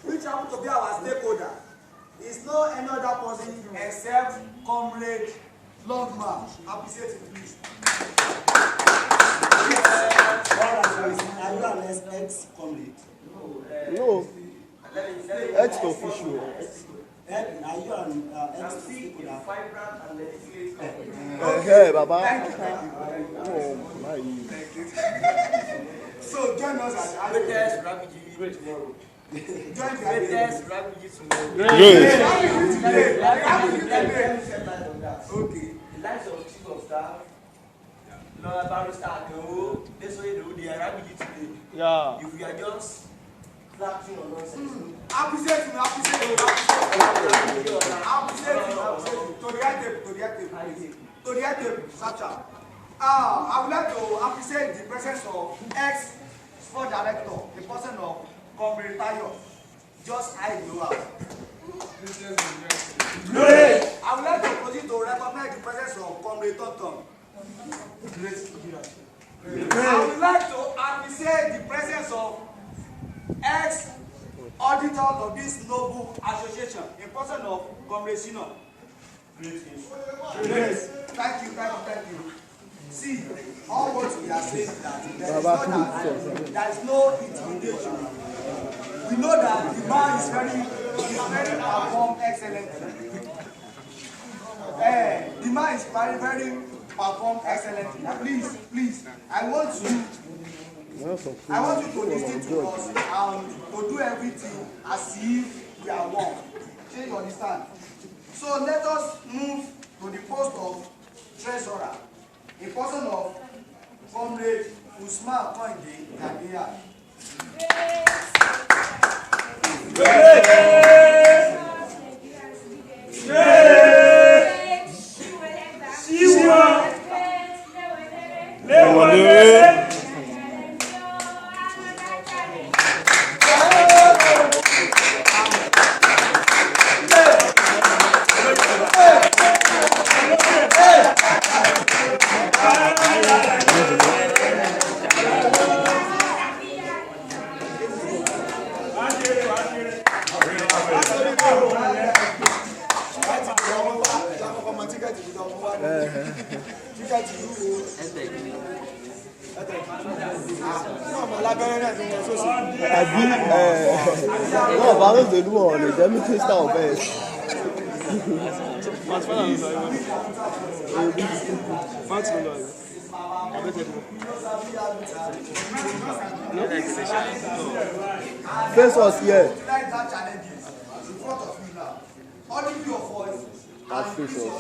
which happens to be our stakeholder. It's no any other person except Comrade Longman. Appreciate it, please. Are you an ex-comrade? No. Ex-official. Are you an ex-stakeholder? Hey, Baba. Oh, my. So join us at Greatest refugee tomorrow. join the Greatest refugee tomorrow. Okay. The lives of chief of staff, Lord Barrister Adewo, this way they are refugee today. Yeah. If we are just clapping or nonsense. Appreciate you. To the right table. To the head table, Sacha. I would like to appreciate the presence of ex-sport director, the person of Comrade Tayo. Just hide you out. Great. I would like to proceed to recognize the presence of Comrade Tonton. I would like to appreciate the presence of ex-auditors of this noble association, in person of Comrade Sino. Great. Thank you. See, all what we are saying is that there is no intimidation. We know that the man is very performed excellently. The man is very performed excellently. Please, I want you to listen to us and to do everything as if we are one. Do you understand? So let us move to the post of treasurer, in person of Comrade Usman Koinde Gadiya. Non, parle de nous, on est jamais fait ça en fait. Face us here. That's face us here.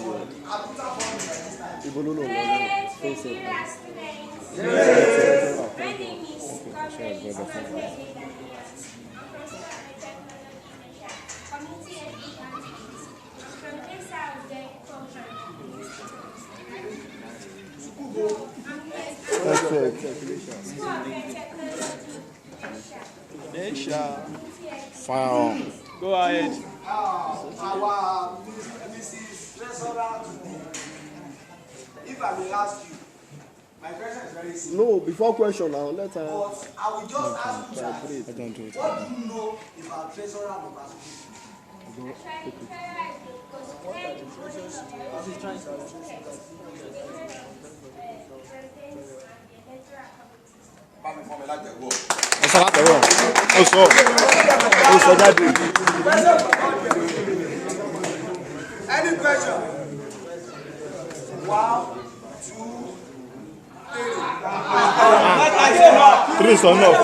Even though face us. My name is Community from inside the Fire. Go ahead. Our Mrs. Treasurer, if I may ask you, my question is very simple. No, before question now, let her. But I will just ask you that. I don't do it. What do you know about treasurer of association? Ça va, t'es bon. On sort d'ailleurs. Any question? 1, 2, 3. 3 sont neufs.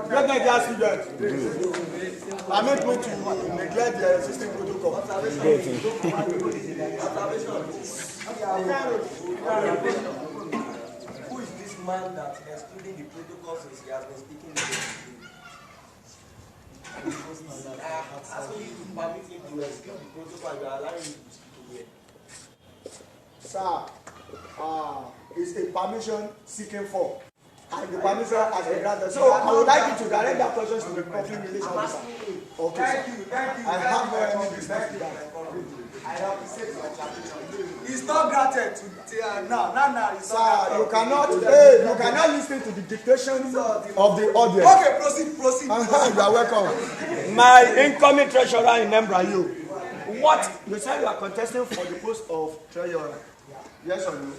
Let me ask you that. Permit me to neglect the existing protocol. Who is this man that, excluding the protocol, since he has been speaking to asking you to permit him to exclude the protocol, you are allowing him to speak away. Sir, it's a permission seeking for. And the permission has been granted. So I would like you to direct that question to the public relations officer. Okay. Thank you. I have any business with that. I appreciate your clarification. It's not granted to now. Sir, you cannot listen to the dictation of the audience. Okay, proceed. You are welcome. My incoming treasurer in Embrayo. What you said you are contesting for the post of treasurer? Yes or no?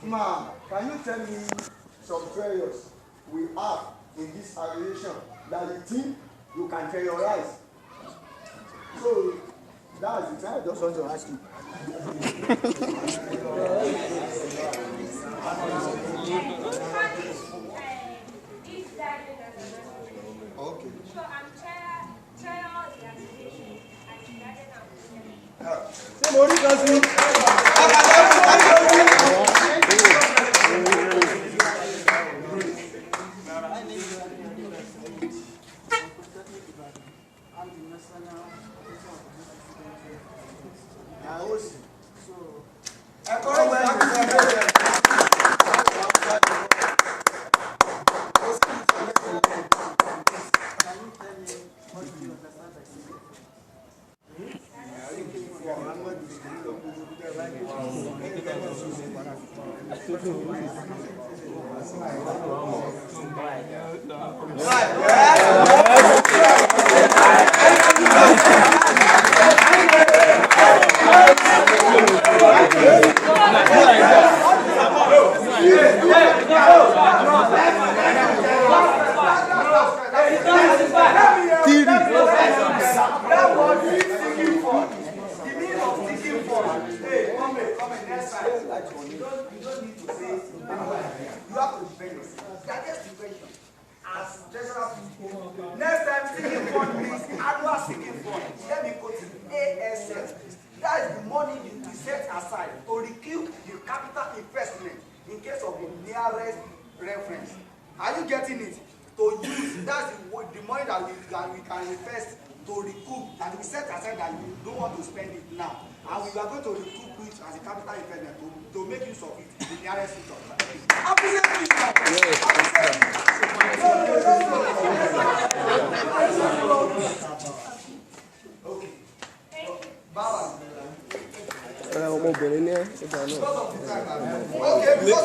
Ma, can you tell me some failures we have in this association that you think you can terrorize? So that's the thing I just want to ask you. Okay. So I'm chair of the association and Next time, sticking fund means annual sticking fund. Let me quote it. ASF. That is the money you set aside to recoup the capital investment in case of the nearest reference. Are you getting it? To use, that's the money that we can invest to recoup, that we set aside that you don't want to spend it now. And we are going to recoup it as a capital investment to make use of it in the nearest future.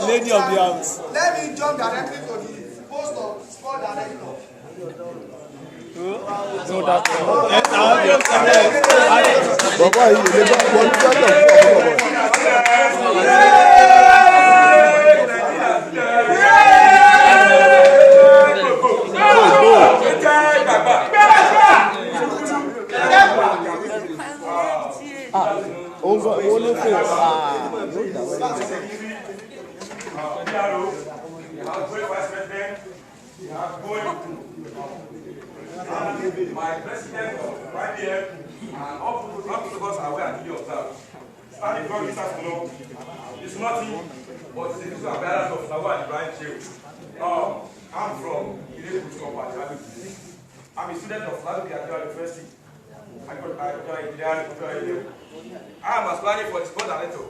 Lady of the house. Let me jump directly to the post of sport director. My president right here and all of us are aware and duly observed. Standing from this afternoon is nothing but the issue of balance of Lawal Ibrahim Shehu. I'm from Ile Kuchikwa. I'm a student of Ladoke Adeola University. I am aspiring for the sport director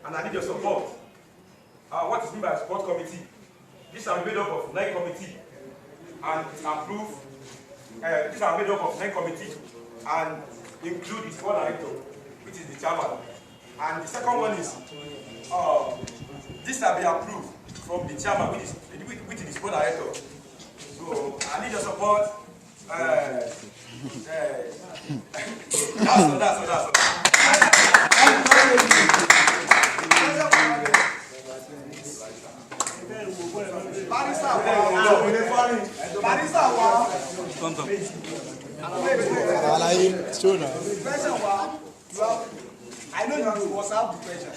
and I need your support. What is meant by a sport committee? These are made up of 9 committees and approve. These are made up of 9 committees and include the sport director, which is the chairman. And the second one is this will be approved from the chairman, which is the sport director. So I need your support. That's all. I know you was have the question.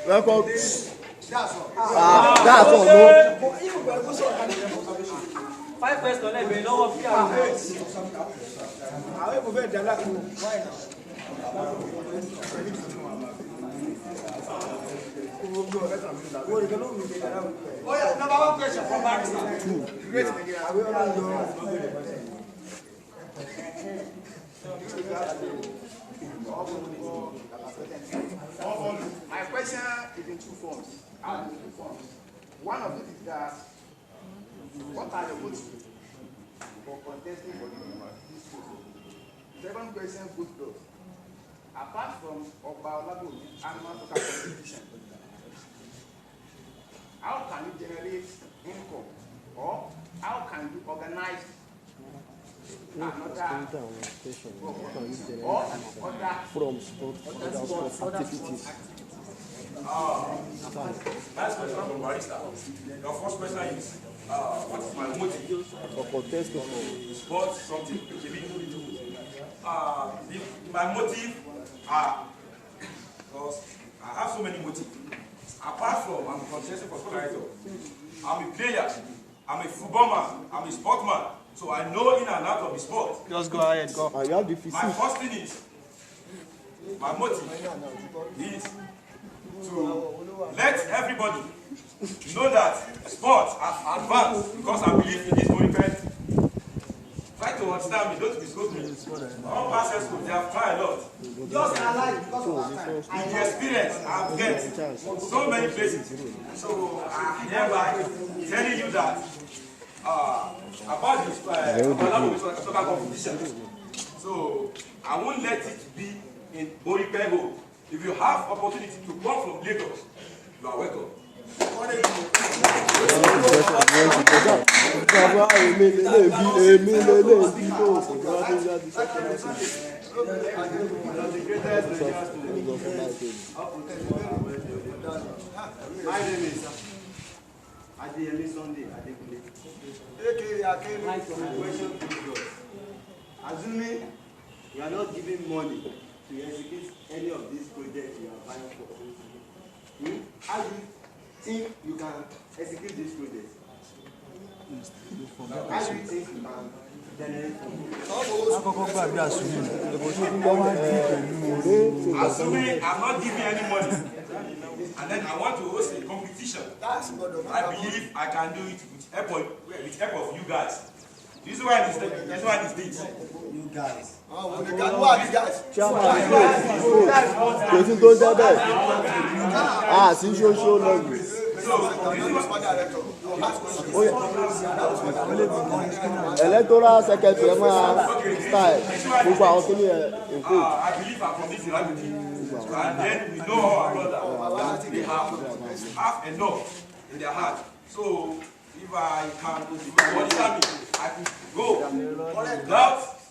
Welcome. That's all. That's all. No. 5 questions left, you know what we are. Oh yeah, number 1 question from Barrister. My question is in 2 forms. One of it is that what are the motives for contesting for this post? 7 questions good though. Apart from Oba Olagomi animal soccer competition, how can you generate income or how can you organize another from sports activities? Last question from Barrister. Your first question is, what is my motive For contesting for sport something? My motive are because I have so many motives. Apart from I'm contesting for sport director, I'm a player, I'm a football man, I'm a sportsman, so I know in and out of the sport. Just go ahead, go. you have the physique. My first thing is, my motive is to let everybody know that sports are advanced because I believe in this movement. Try to understand me, don't misquote me. All past schools, they have tried a lot. just alive because of that time. With the experience I've get so many places. So I'm hereby telling you that about this soccer competition. So I won't let it be in Boripego. If you have opportunity to come from Lagos, you are welcome. My name is Adeyemi Sunday Adekunle. My question to you, assuming you are not giving money to execute any of these projects you are buying for, how do you think you can execute these projects? How do you think you can generate Assuming I'm not giving any money, and then I want to host a competition, I believe I can do it with help of you guys. This is why this date. you guys? Who are the guys? Electoral secretary style. I believe I'm from this reality. And then we know our brother that they have enough in their heart. So if I can monitor me, I could go without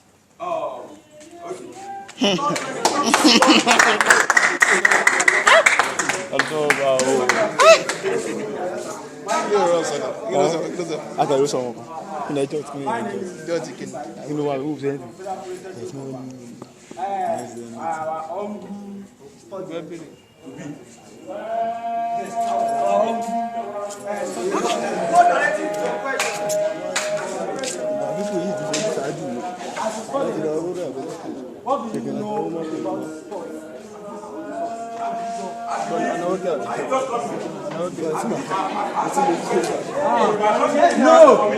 What do you know about sports? No!